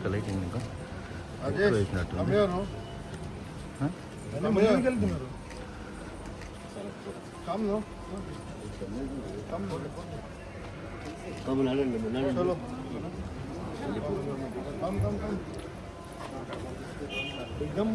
పక్క లైటింగ్ ఇంకా వేసినట్టు एकदम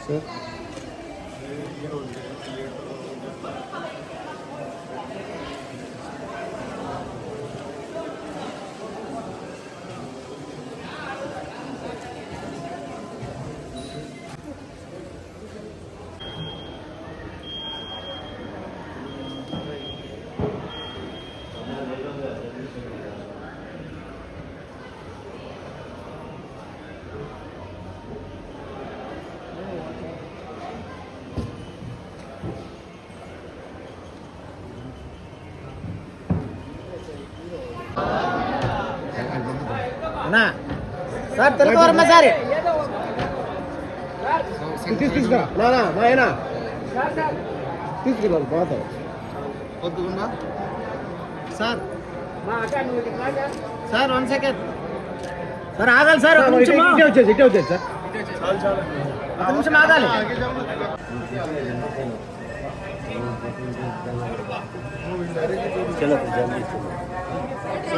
सर సార్ తెలుగువర్మ సార్ తీసుకురా నాయనా తీసుకురా పోతావు పొద్దుగుండా సార్ సార్ 1 సెకండ్ సార్ ఆగాలి సార్ ఇటే వచ్చేసి సార్ ఒక నిమిషం ఆగాలి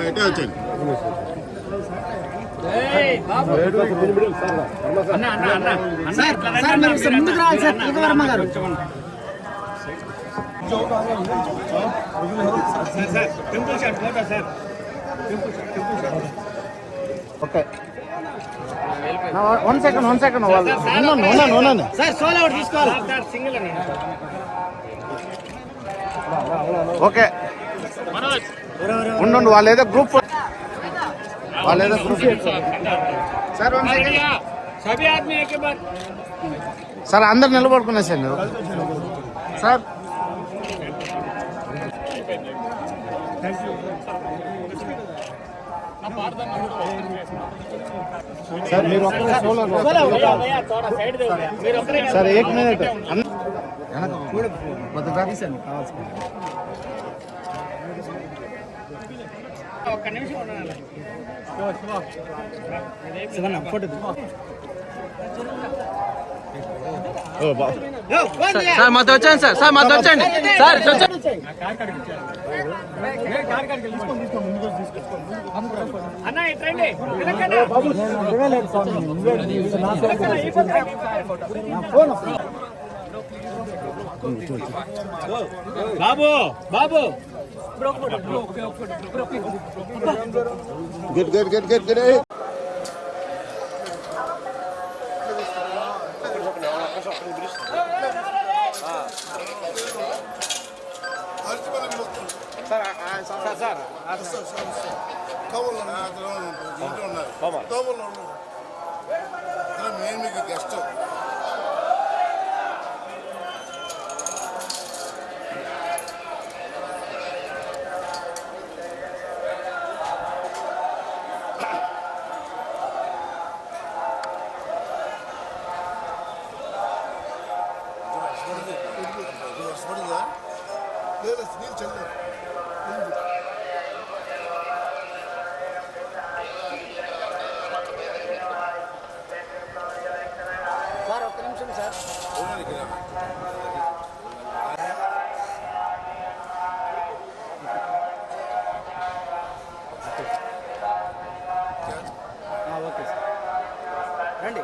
ఇటే వచ్చేది ముందుకు రావాలి సార్ తెలుగువర్మ గారు ఓకే 1 సెకండ్ ఉన్నాను సార్ సోలో ఒకటి తీసుకోవాలి ఓకే ఉండు వాళ్ళు ఏదో గ్రూప్ సార్ సార్ అందరు నిలబడుకున్నా సార్ మీరు సార్ సార్ మీరు సార్ 1 మినిట్ ఒక్క నిమిషం ఫోటో సార్ మాతో వచ్చాను సార్ మాతో వచ్చండి సార్ బాబు గుడ్ మీకు గెస్ట్ సార్ ఒక్క నిమిషం సార్ ఓకే సార్ రండి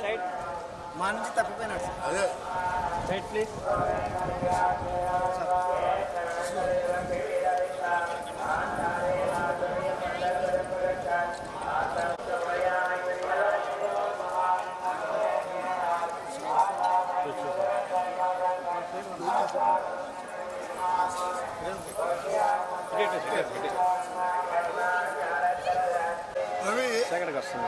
సైడ్ మా నుంచి తప్పిపోయినాడు సార్ అదే సైడ్ ప్లీజ్ సెకండ్కి వస్తుంది.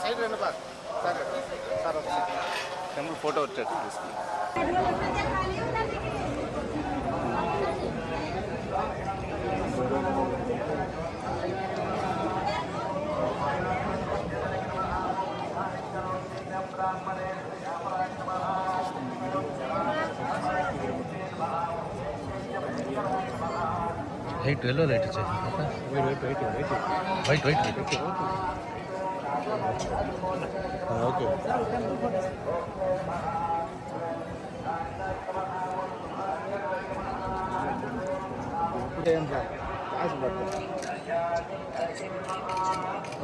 సైడ్ రెండు బాగా సార్ సార్ టెంపుల్ ఫోటో వచ్చేట్టు తీసుకుని లైట్ ఎల్లో లైట్ ఇచ్చేది వైట్ వైట్ వైట్ ఓకే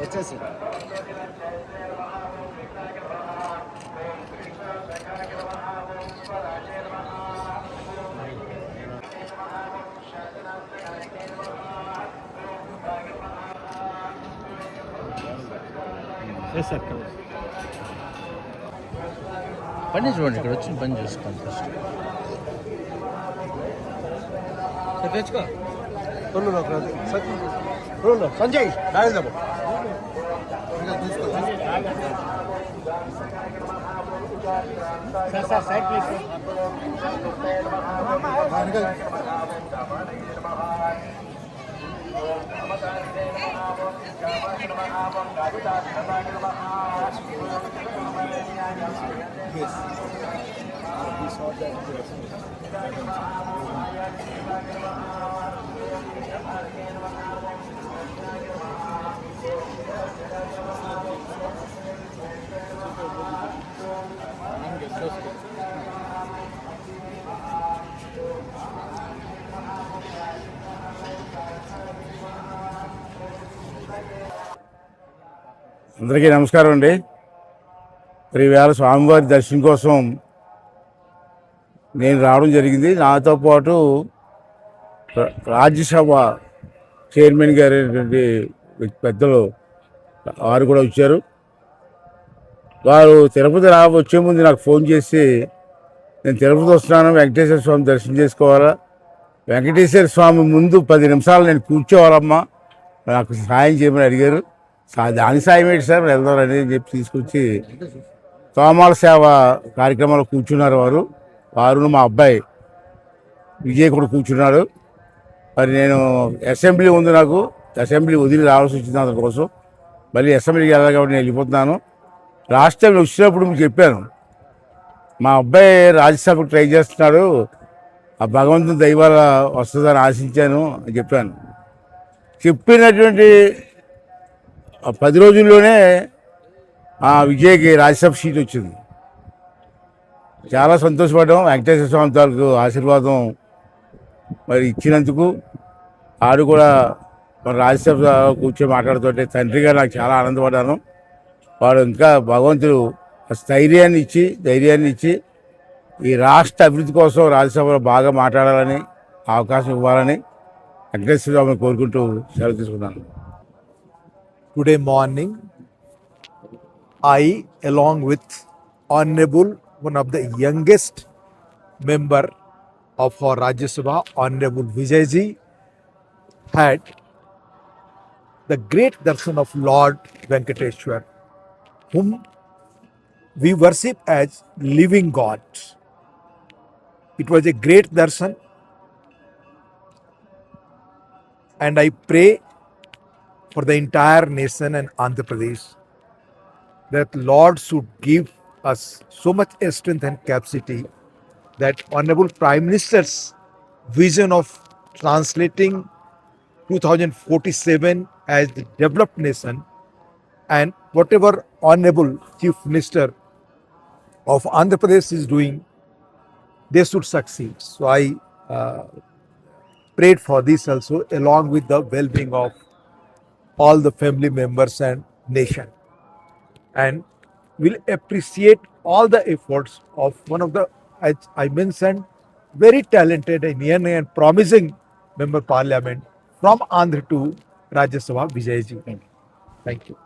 వచ్చేసి పని చూడండి, ఇక్కడ వచ్చి పని చూసుకోండి ఫస్ట్. తెచ్చుకో సంజయ్ సార్ సైడ్ ప్లీజ్. అందరికీ నమస్కారం అండి. మరి ఈవేళ స్వామివారి దర్శనం కోసం నేను రావడం జరిగింది. నాతో పాటు రాజ్యసభ చైర్మన్ గారు పెద్దలు వారు కూడా వచ్చారు. వారు తిరుపతి వచ్చే ముందు నాకు ఫోన్ చేసి, నేను తిరుపతి వస్తున్నాను, వెంకటేశ్వర స్వామి దర్శనం చేసుకోవాలా, వెంకటేశ్వర స్వామి ముందు 10 నిమిషాలు నేను కూర్చోవాలమ్మా, నాకు సహాయం చేయమని అడిగారు. దాని సాయం ఏంటి సార్, వెళ్దామని చెప్పి తీసుకొచ్చి తోమాల సేవ కార్యక్రమాలు కూర్చున్నారు. వారు మా అబ్బాయి విజయ్ కూడా కూర్చున్నాడు. మరి నేను అసెంబ్లీ ఉంది, నాకు అసెంబ్లీ వదిలి రావాల్సి వచ్చింది, అందుకోసం మళ్ళీ అసెంబ్లీకి వెళ్ళాలి కాబట్టి నేను వెళ్ళిపోతున్నాను. లాస్ట్ టైం వచ్చినప్పుడు మీకు చెప్పాను, మా అబ్బాయి రాజ్యసభకు ట్రై చేస్తున్నాడు, ఆ భగవంతుని దైవాల వస్తుందని ఆశించాను అని చెప్పాను. చెప్పినటువంటి 10 రోజుల్లోనే ఆ విజయ్కి రాజ్యసభ సీట్ వచ్చింది. చాలా సంతోషపడ్డాం. వెంకటేశ్వర స్వామి తాలూకు ఆశీర్వాదం మరి ఇచ్చినందుకు. ఆడు కూడా మన రాజ్యసభ కూర్చొని మాట్లాడుతుంటే తండ్రిగా నాకు చాలా ఆనందపడ్డాను. వాడు ఇంకా భగవంతుడు ధైర్యాన్ని ఇచ్చి ఈ రాష్ట్ర అభివృద్ధి కోసం రాజ్యసభలో బాగా మాట్లాడాలని అవకాశం ఇవ్వాలని వెంకటేశ్వర స్వామిని కోరుకుంటూ సెలవు తీసుకున్నాను. Today morning, I, along with Honorable, one of the youngest member of our Rajya Sabha, Honorable Vijayji, had the great darshan of Lord Venkateshwar, whom we worship as living God. It was a great darshan, and I pray for the entire nation and Andhra Pradesh that Lord should give us so much strength and capacity that Honorable Prime Minister's vision of translating 2047 as the developed nation, and whatever Honorable Chief Minister of Andhra Pradesh is doing, they should succeed. So I prayed for this also, along with the well-being of all the family members and nation, and will appreciate all the efforts of one of the, as I mentioned, very talented and young and promising member parliament from Andhra to Rajya Sabha, Vijay ji. Thank you.